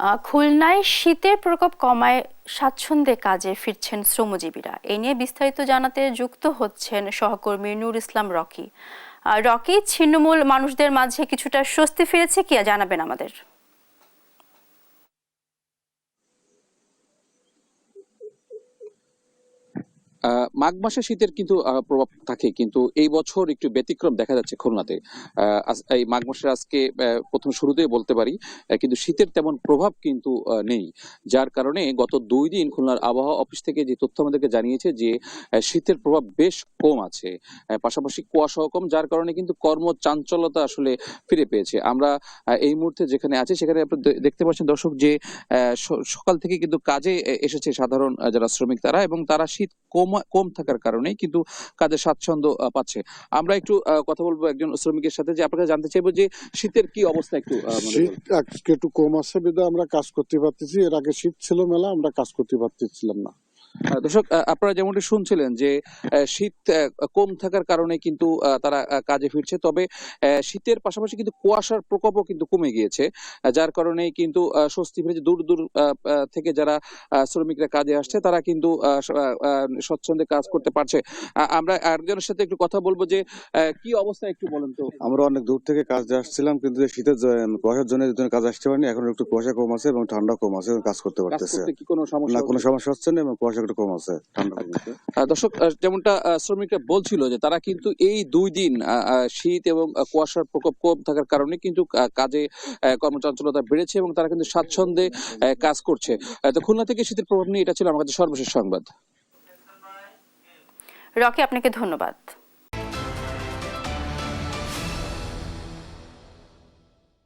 খুলনায় শীতের প্রকোপ কমায় স্বাচ্ছন্দ্যে কাজে ফিরছেন শ্রমজীবীরা। এ নিয়ে বিস্তারিত জানাতে যুক্ত হচ্ছেন সহকর্মী নূর ইসলাম রকি। রকি, ছিন্নমূল মানুষদের মাঝে কিছুটা স্বস্তি ফিরেছে কি জানাবেন আমাদের? মাঘ মাসে শীতের কিন্তু প্রভাব থাকে, কিন্তু এই বছর একটু ব্যতিক্রম দেখা যাচ্ছে খুলনাতে। এই মাঘ মাসের আজকে প্রথম শুরুতেই বলতে পারি, কিন্তু শীতের তেমন প্রভাব কিন্তু নেই। যার কারণে গত 2 দিন খুলনার আবহাওয়া অফিস থেকে যে তথ্য আমাদেরকে জানিয়েছে যে শীতের প্রভাব বেশ কম আছে। পাশাপাশি কুয়াশাও কম, যার কারণে কিন্তু কর্মচাঞ্চল্যতা আসলে ফিরে পেয়েছে। আমরা এই মুহূর্তে যেখানে আছি সেখানে আপনি দেখতে পাচ্ছেন দর্শক যে সকাল থেকে কিন্তু কাজে এসেছে সাধারণ যারা শ্রমিক তারা, এবং তারা শীত কম থাকার কারণেই কিন্তু কাজের স্বাচ্ছন্দ্য পাচ্ছে। আমরা একটু কথা বলবো একজন শ্রমিকের সাথে, যে আপনাকে জানতে চাইবো যে শীতের কি অবস্থা একটু শীত আজকে একটু কম আছে বিধায় আমরা কাজ করতে পারতেছি। এর আগে শীত ছিল মেলা, আমরা কাজ করতে পারতেছিলাম না। দর্শক, আপনারা যেমনটি শুনছিলেন যে শীত কম থাকার কারণে কিন্তু তারা কাজে ফিরছে। তবে শীতের পাশাপাশি কিন্তু কুয়াশার প্রকোপও কিন্তু কমে গিয়েছে, যার কারণে কিন্তু স্বস্তি ফিরেছে। দূর দূর থেকে যারা শ্রমিকরা কাজে আসছে তারা কিন্তু স্বচ্ছন্দে কাজ করতে পারছে। আমরা আরেকজনের সাথে একটু কথা বলবো যে কি অবস্থা একটু বলেন তো। আমরা অনেক দূর থেকে কাজে আসছিলাম, কিন্তু শীতের কুয়াশার জন্য কাজ আসতে পারিনি। এখন একটু কুয়াশা কম আছে এবং ঠান্ডা কম আছে, কাজ করতে পারতেছে কি কোনো সমস্যা না, কোনো সমস্যা হচ্ছে না এবং কুয়াশা একটু কম আছে, ঠান্ডা কম আছে। দর্শক, যেমনটা শ্রমিকরা বলছিল যে তারা কিন্তু এই 2 দিন শীত এবং কুয়াশার প্রকোপ কম থাকার কারণে কিন্তু কাজে কর্মচঞ্চলতা বেড়েছে এবং তারা কিন্তু স্বাচ্ছন্দ্যে কাজ করছে। তো খুলনা থেকে শীতের প্রভাব নিয়ে এটা ছিল আমার কাছে সর্বশেষ সংবাদ। রকি, আপনাকে ধন্যবাদ।